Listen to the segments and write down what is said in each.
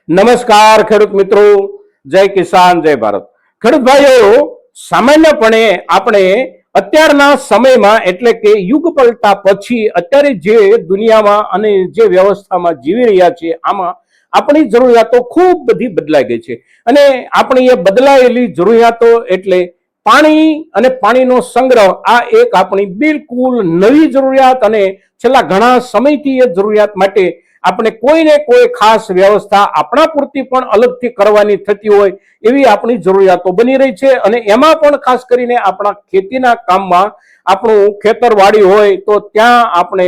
નમસ્કાર ખેડૂત મિત્રો, જય કિસાન જય ભારત। ખેડૂત ભાઈઓ, સામાન્યપણે આપણે અત્યારના સમયમાં એટલે કે યુગ પલટા પછી અત્યારે જે દુનિયામાં અને જે વ્યવસ્થામાં જીવી રહ્યા છીએ આમાં આપણી જરૂરિયાતો ખૂબ બધી બદલાઈ ગઈ છે અને આપણી એ બદલાયેલી જરૂરિયાતો એટલે પાણી અને પાણીનો સંગ્રહ આ એક આપણી બિલકુલ નવી જરૂરિયાત અને છેલ્લા ઘણા સમયથી એ જરૂરિયાત માટે આપણે કોઈને કોઈ ખાસ વ્યવસ્થા આપણા પૂરતી પણ અલગથી કરવાની થતી હોય એવી આપણી જરૂરિયાતો બની રહી છે અને એમાં પણ ખાસ કરીને આપણા ખેતીના કામમાં આપણું ખેતરવાડી હોય તો ત્યાં આપણે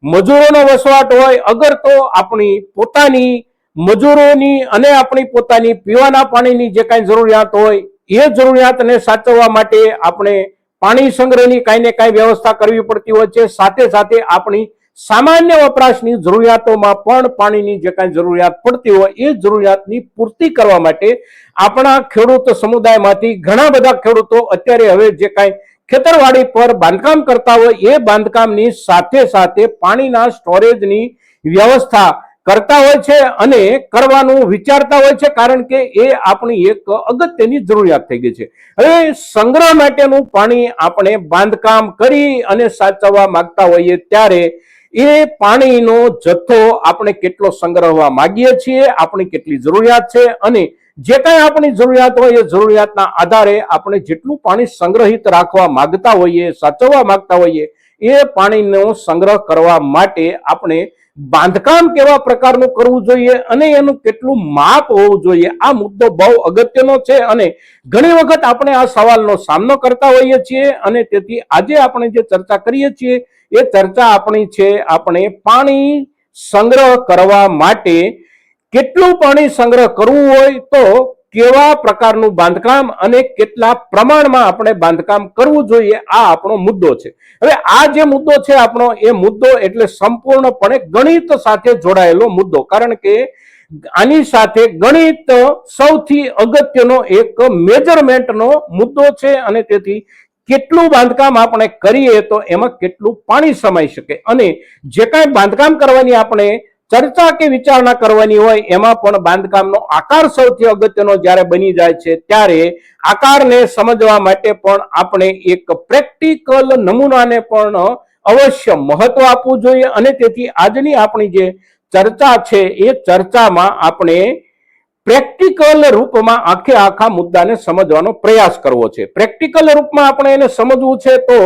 મજૂરોનો વસવાટ હોય, અગર તો આપણી પોતાની મજૂરોની અને આપણી પોતાની પીવાના પાણીની જે કાંઈ જરૂરિયાત હોય એ જરૂરિયાતને સાચવવા માટે આપણે પાણી સંગ્રહની કાંઈ ને કાંઈ વ્યવસ્થા કરવી પડતી હોય છે। સાથે સાથે આપણી સામાન્ય વપરાશની જરૂરિયાતોમાં પણ પાણીની જે કાંઈ જરૂરિયાત પડતી હોય એ જરૂરિયાતની પૂર્તિ કરવા માટે આપણા ખેડૂત સમુદાયમાંથી ઘણા બધા ખેડૂતો અત્યારે હવે જે કાંઈ ખેતરવાડી પર બાંધકામ કરતા હોય એ બાંધકામની સાથે સાથે પાણીના સ્ટોરેજની વ્યવસ્થા કરતા હોય છે અને કરવાનું વિચારતા હોય છે, કારણ કે એ આપણી એક અગત્યની જરૂરિયાત થઈ ગઈ છે। હવે સંગ્રહ માટેનું પાણી આપણે બાંધકામ કરી અને સાચવવા માંગતા હોઈએ ત્યારે એ પાણીનો જથ્થો આપણે કેટલો સંગ્રહવા માંગીએ છીએ, આપણી કેટલી જરૂરિયાત છે અને જે કાંઈ આપણી જરૂરિયાત હોય એ જરૂરિયાતના આધારે આપણે જેટલું પાણી સંગ્રહિત રાખવા માંગતા હોઈએ, સાચવવા માંગતા હોઈએ એ પાણીનો સંગ્રહ કરવા માટે આપણે બાંધકામ કેવા પ્રકારનું કરવું જોઈએ અને એનું કેટલું માપ હોવું જોઈએ આ મુદ્દો બહુ અગત્યનો છે અને ઘણી વખત આપણે આ સવાલનો સામનો કરતા હોઈએ છીએ અને તેથી આજે આપણે જે ચર્ચા કરીએ છીએ એ ચર્ચા આપણી છે આપણે પાણી સંગ્રહ કરવા માટે કેટલું પાણી સંગ્રહ કરવું હોય તો કેવા પ્રકારનું બાંધકામ અને કેટલા પ્રમાણમાં આપણે બાંધકામ કરવું જોઈએ આ આપણો મુદ્દો છે। હવે આ જે મુદ્દો છે આપણો એ મુદ્દો એટલે સંપૂર્ણપણે ગણિત સાથે જોડાયેલો મુદ્દો, કારણ કે આની સાથે ગણિત સૌથી અગત્યનો એક મેજરમેન્ટનો મુદ્દો છે અને તેથી કેટલું બાંધકામ આપણે કરીએ તો એમાં કેટલું પાણી સમાઈ શકે અને જે કાંઈ બાંધકામ કરવાની આપણે ચર્ચા કે વિચારણા કરવાની હોય એમાં પણ બાંધકામનો આકાર સૌથી અગત્યનો જ્યારે બની જાય છે ત્યારે આકારને સમજવા માટે પણ આપણે એક પ્રેક્ટિકલ નમૂનાને પણ અવશ્ય મહત્વ આપવું જોઈએ અને તેથી આજની આપણી જે ચર્ચા છે એ ચર્ચામાં આપણે પ્રેક્ટિકલ રૂપમાં આખે આખા મુદ્દાને સમજવાનો પ્રયાસ કરવો છે। પ્રેક્ટિકલ રૂપમાં આપણે એને સમજવું છે તો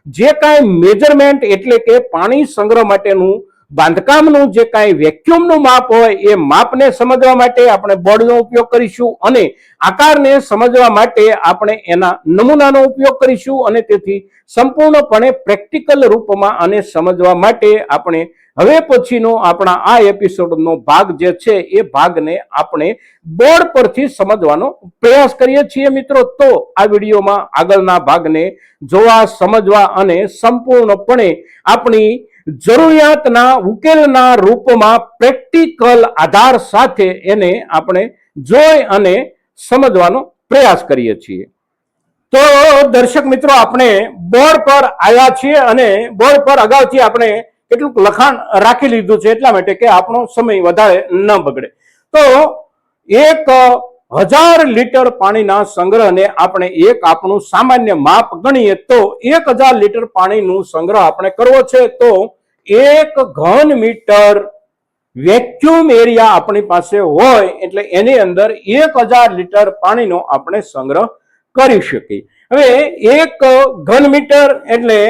જે કાંઈ મેજરમેન્ટ એટલે કે પાણી સંગ્રહ માટેનું બાંધકામનું જે કાંઈ વેક્યુમનું માપ હોય એ માપને સમજવા માટે આપણે બોર્ડનો ઉપયોગ કરીશું અને આકારને સમજવા માટે આપણે એના નમૂનાનો ઉપયોગ કરીશું અને તેથી સંપૂર્ણપણે પ્રેક્ટિકલ રૂપમાં આને સમજવા માટે આપણે હવે પછીનો આપણા આ એપિસોડનો ભાગ જે છે એ ભાગને આપણે બોર્ડ પરથી સમજવાનો પ્રયાસ કરીએ છીએ મિત્રો। તો આ વિડીયોમાં આગળના ભાગને જોવા, સમજવા અને સંપૂર્ણપણે આપણી જરૂરિયાતના ઉકેલના રૂપમાં પ્રેક્ટિકલ આધાર સાથે એને આપણે જોઈ અને સમજવાનો પ્રયાસ કરીએ છીએ। તો દર્શક મિત્રો, આપણે બોર્ડ પર આવ્યા છીએ અને બોર્ડ પર અગાઉથી આપણે કેટલુંક લખાણ રાખી લીધું છે એટલા માટે કે આપણો સમય વધારે ન બગડે। તો 1000 લીટર પાણીના સંગ્રહને આપણે એક આપણું સામાન્ય માપ ગણીએ તો 1000 લીટર પાણીનું સંગ્રહ આપણે કરવો છે તો 1 ઘન મીટર વેક્યુમ એરિયા આપણી પાસે હોય એટલે એની અંદર 1000 લીટર પાણીનો આપણે સંગ્રહ કરી શકીએ। હવે 1 ઘન મીટર એટલે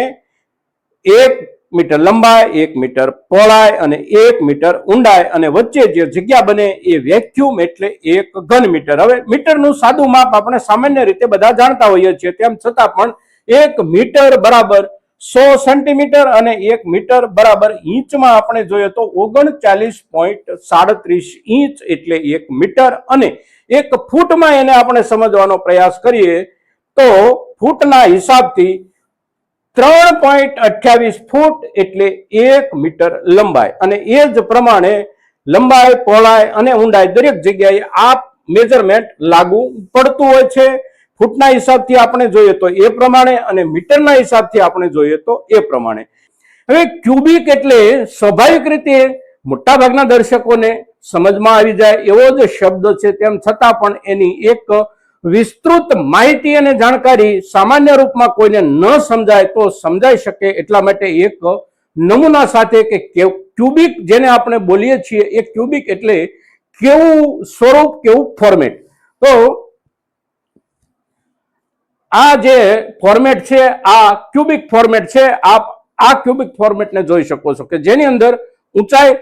1 મીટર લંબાઈ, 1 મીટર પહોળાઈ અને 1 મીટર ઊંડાઈ અને વચ્ચે જે જગ્યા બને એ વેક્યુમ એટલે 1 ઘન મીટર। હવે મીટરનું સાદું માપ આપણે સામાન્ય રીતે બધા જાણતા હોઈએ છીએ, તેમ છતાં પણ 1 મીટર બરાબર 100 સેન્ટીમીટર અને 1 મીટર બરાબર ઇંચમાં આપણે જોઈએ તો 39.37 ઇંચ એટલે 1 મીટર અને 1 ફૂટમાં એને આપણે સમજવાનો પ્રયાસ કરીએ તો ફૂટના હિસાબથી 3.28 ફૂટ એટલે 1 મીટર લંબાઈ અને એ જ પ્રમાણે લંબાઈ, પહોળાઈ અને ઊંડાઈ દરેક જગ્યાએ આ મેજરમેન્ટ લાગુ પડતું હોય છે। ફૂટના હિસાબથી આપણે જોઈએ તો એ પ્રમાણે અને મીટરના હિસાબથી આપણે જોઈએ તો એ પ્રમાણે। હવે ક્યુબિક એટલે સ્વાભાવિક રીતે મોટા ભાગના દર્શકોને સમજમાં આવી જાય એવો જ શબ્દ છે, તેમ છતાં પણ એની એક વિસ્તૃત માહિતી અને જાણકારી સામાન્ય રૂપમાં કોઈને ન સમજાય તો સમજાઈ શકે એટલા માટે એક નમૂના સાથે કે ક્યુબિક જેને આપણે બોલીએ છીએ, એ ક્યુબિક એટલે કેવું સ્વરૂપ, કેવું ફોર્મેટ. તો આ જે ફોર્મેટ છે આ ક્યુબિક ફોર્મેટ છે. આપ આ ક્યુબિક ફોર્મેટને જોઈ શકો છો કે જેની અંદર ઊંચાઈ,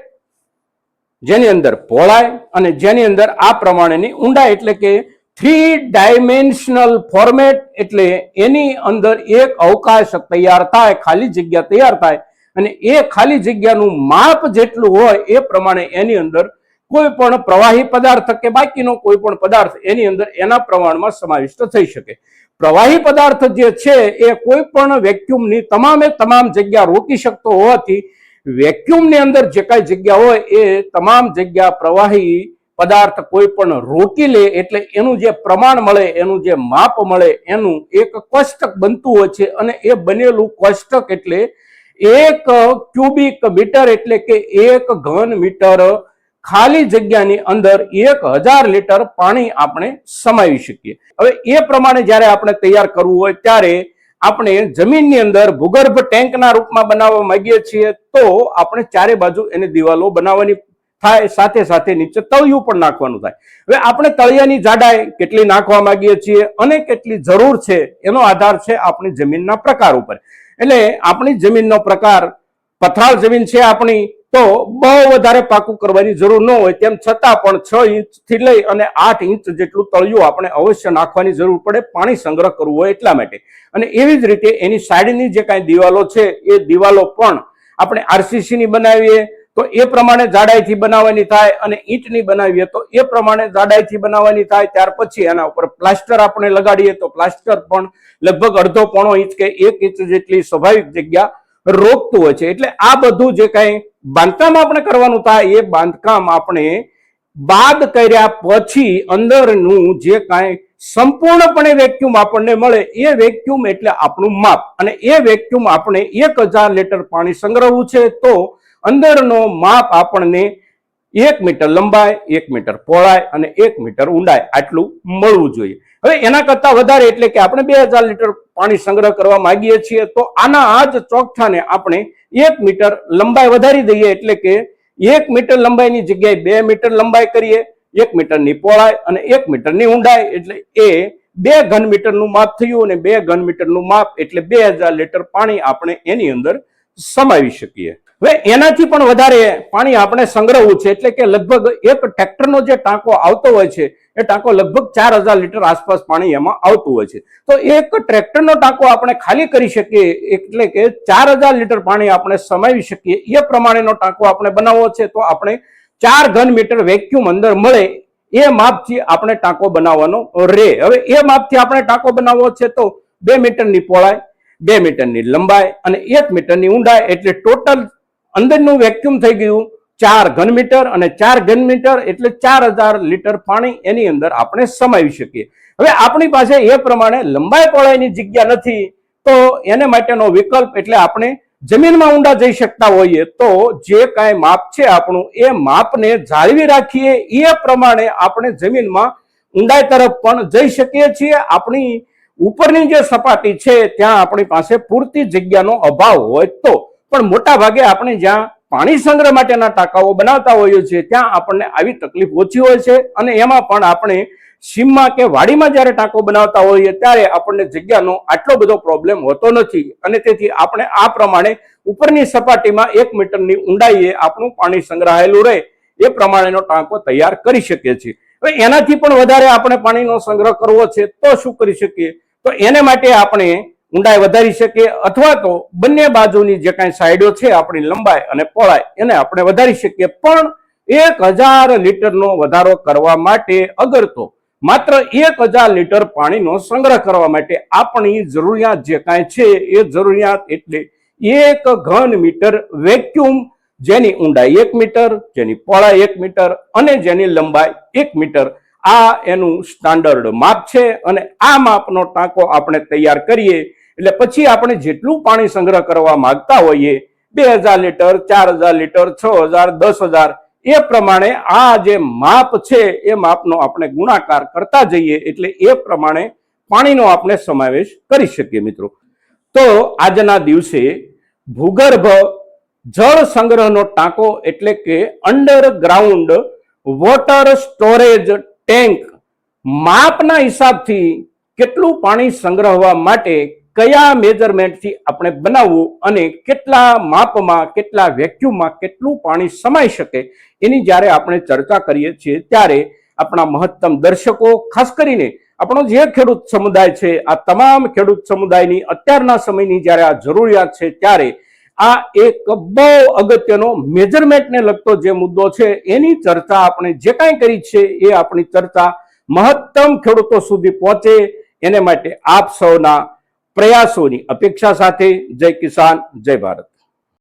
જેની અંદર પહોળાઈ અને જેની અંદર આ પ્રમાણેની ઊંડાઈ, એટલે કે 3 ડાયમેન્શનલ ફોર્મેટ. એટલે એની અંદર એક અવકાશ તૈયાર થાય, ખાલી જગ્યા તૈયાર થાય અને એ ખાલી જગ્યાનું માપ જેટલું હોય એ પ્રમાણે એની અંદર કોઈ પણ પ્રવાહી પદાર્થ કે બાકીનો કોઈ પણ પદાર્થ એની અંદર એના પ્રમાણમાં સમાવિષ્ટ થઈ શકે. પ્રવાહી પદાર્થ જે છે એ કોઈ પણ વેક્યુમની તમામે તમામ જગ્યા રોકી શકતો હોવાથી વેક્યુમની અંદર જે કાંઈ જગ્યા હોય એ તમામ જગ્યા પ્રવાહી પદાર્થ કોઈ પણ રોકી લે, એટલે એનું જે પ્રમાણ મળે, એનું જે માપ મળે, એનું એક કોષ્ટક બનતું હોય છે. અને એ બનેલું કોષ્ટક એટલે 1 ક્યુબિક મીટર, એટલે કે 1 ઘન મીટર ખાલી જગ્યાની અંદર 1000 લીટર પાણી આપણે સમાવી શકીએ. હવે એ પ્રમાણે જ્યારે આપણે તૈયાર કરવું હોય ત્યારે આપણે જમીનની અંદર ભૂગર્ભ ટેન્કના રૂપમાં બનાવવા માંગીએ છીએ તો આપણે ચારે બાજુ એની દિવાલો બનાવવાની થાય, સાથે સાથે નીચે તળિયું પણ નાખવાનું થાય. હવે આપણે તળિયાની જાડાઈ કેટલી નાખવા માંગીએ છીએ અને કેટલી જરૂર છે એનો આધાર છે આપણી જમીનના પ્રકાર ઉપર. એટલે આપણી જમીનનો પ્રકાર પથરાળ જમીન છે આપણી, તો બહુ વધારે પાકું કરવાની જરૂર ન હોય, તેમ છતાં પણ 6 ઇંચથી લઈ અને 8 ઇંચ જેટલું તળિયું આપણે અવશ્ય નાખવાની જરૂર પડે પાણી સંગ્રહ કરવું હોય એટલા માટે. અને એવી જ રીતે એની સાઈડની જે કાંઈ દિવાલો છે એ દિવાલો પણ આપણે આરસીસી ની બનાવીએ તો એ પ્રમાણે જાડાઈથી બનાવવાની થાય, અને ઈંટની બનાવીએ તો એ પ્રમાણે જાડાઈથી બનાવવાની થાય. ત્યાર પછી એના ઉપર પ્લાસ્ટર આપણે લગાડીએ તો પ્લાસ્ટર પણ લગભગ 1.5 ઇંચ કે 1 ઇંચ જેટલી સ્વાભાવિક જગ્યા રોકતું હોય છે. એટલે આ બધું જે કાંઈ બાંધકામ આપણે કરવાનું થાય એ બાંધકામ આપણે બાદ કર્યા પછી અંદરનું જે કાંઈ સંપૂર્ણપણે વેક્યુમ આપણને મળે એ વેક્યુમ એટલે આપણું માપ. અને એ વેક્યુમ આપણે 1000 લીટર પાણી સંગ્રહવું છે તો અંદરનો માપ આપણને 1 મીટર લંબાઈ, 1 મીટર પહોળાઈ અને 1 મીટર ઊંડાઈ આટલું મળવું જોઈએ. હવે એના કરતા વધારે એટલે કે આપણે 2000 લીટર પાણી સંગ્રહ કરવા માંગીએ છીએ તો આના આ જ ચોકઠાને આપણે 1 મીટર લંબાઈ વધારી દઈએ, એટલે કે 1 મીટર લંબાઈની જગ્યાએ 2 મીટર લંબાઈ કરીએ, 1 મીટરની પહોળાઈ અને 1 મીટરની ઊંડાઈ, એટલે એ 2 ઘન મીટરનું માપ થયું. અને 2 ઘન મીટરનું માપ એટલે 2000 લીટર પાણી આપણે એની અંદર સમાવી શકીએ. હવે એનાથી પણ વધારે પાણી આપણે સંગ્રહવું છે, એટલે કે લગભગ એક ટ્રેક્ટરનો જે ટાંકો આવતો હોય છે એ ટાંકો લગભગ 4000 લીટર આસપાસ પાણી એમાં આવતું હોય છે. તો એક ટ્રેક્ટરનો ટાંકો આપણે ખાલી કરી શકીએ, એટલે કે 4000 લીટર પાણી આપણે સમાવી શકીએ એ પ્રમાણેનો ટાંકો આપણે બનાવવો છે તો આપણે 4 ઘન મીટર વેક્યુમ અંદર મળે એ માપથી આપણે ટાંકો બનાવવાનો રહે. હવે એ માપથી આપણે ટાંકો બનાવવો છે તો 2 મીટરની પહોળાઈ, 2 મીટરની લંબાઈ અને 1 મીટરની ઊંડાઈ, એટલે ટોટલ અંદરનું વેક્યુમ થઈ ગયું 4 ઘન મીટર. અને 4 ઘન મીટર એટલે 4000 લીટર પાણી એની અંદર આપણે સમાવી શકીએ. હવે આપણી પાસે એ પ્રમાણે લંબાઈ પહોળાઈની જગ્યા નથી તો એને માટેનો વિકલ્પ એટલે આપણે જમીનમાં ઊંડા જઈ શકતા હોઈએ તો જે કાંઈ માપ છે આપણું એ માપને જાળવી રાખીએ એ પ્રમાણે આપણે જમીનમાં ઊંડાઈ તરફ પણ જઈ શકીએ છીએ. આપણી ઉપરની જે સપાટી છે ત્યાં આપણી પાસે પૂરતી જગ્યાનો અભાવ હોય તો. પણ મોટા ભાગે આપણે જ્યાં પાણી સંગ્રહ માટેના ટાંકાઓ બનાવતા હોઈએ છીએ ત્યાં આપણને આવી તકલીફ ઓછી હોય છે. અને એમાં પણ આપણે સીમમાં કે વાડીમાં જ્યારે ટાંકો બનાવતા હોઈએ ત્યારે આપણને જગ્યાનો આટલો બધો પ્રોબ્લેમ હોતો નથી. અને તેથી આપણે આ પ્રમાણે ઉપરની સપાટીમાં 1 મીટરની ઊંડાઈએ આપણું પાણી સંગ્રહાયેલું રહે એ પ્રમાણેનો ટાંકો તૈયાર કરી શકીએ છીએ. હવે એનાથી પણ વધારે આપણે પાણીનો સંગ્રહ કરવો છે તો શું કરી શકીએ? તો એને માટે આપણે ઊંડાઈ વધારી શકીએ અથવા તો બંને બાજુની જે કાંઈ સાઈડો છે આપણી લંબાઈ અને પહોળાઈ એને આપણે વધારી શકીએ. પણ 1000 લીટરનો વધારો કરવા માટે અગર તો માત્ર 1000 લીટર પાણીનો સંગ્રહ કરવા માટે આપણી જરૂરિયાત જે કાંઈ છે એ જરૂરિયાત એટલે 1 ઘન મીટર વેક્યુમ, જેની ઊંડાઈ 1 મીટર, જેની પહોળાઈ 1 મીટર અને જેની લંબાઈ 1 મીટર. આ એનું સ્ટાન્ડર્ડ માપ છે. અને આ માપનો ટાંકો આપણે તૈયાર કરીએ એટલે પછી આપણે જેટલું પાણી સંગ્રહ કરવા માંગતા હોઈએ 2000 લીટર, 4000 લીટર, 6000, 10000 એ પ્રમાણે આ જે માપ છે એ માપનો આપણે ગુણાકાર કરતા જઈએ એટલે એ પ્રમાણે પાણીનો આપણે સમાવેશ કરી શકીએ મિત્રો. તો આજના દિવસે ભૂગર્ભ જળ સંગ્રહનો ટાંકો એટલે કે અંડરગ્રાઉન્ડ વોટર સ્ટોરેજ ટેન્ક માપના હિસાબથી કેટલું પાણી સંગ્રહવા માટે કયા મેજરમેન્ટથી આપણે બનાવવું અને કેટલા માપમાં કેટલા વેક્યુમમાં કેટલું પાણી સમાઈ શકે એની જ્યારે આપણે ચર્ચા કરીએ છીએ ત્યારે આપણા મહત્તમ દર્શકો ખાસ કરીને આપણો જે ખેડૂત સમુદાય છે આ તમામ ખેડૂત સમુદાયની અત્યારના સમયની જ્યારે આ જરૂરિયાત છે ત્યારે આ એક બહુ અગત્યનો મેજરમેન્ટને લગતો જે મુદ્દો છે એની ચર્ચા આપણે જે કાંઈ કરી છે એ આપણી ચર્ચા મહત્તમ ખેડૂતો સુધી પહોંચે એને માટે આપ સૌના પ્રયાસોની અપેક્ષા સાથે જય કિસાન જય ભારત.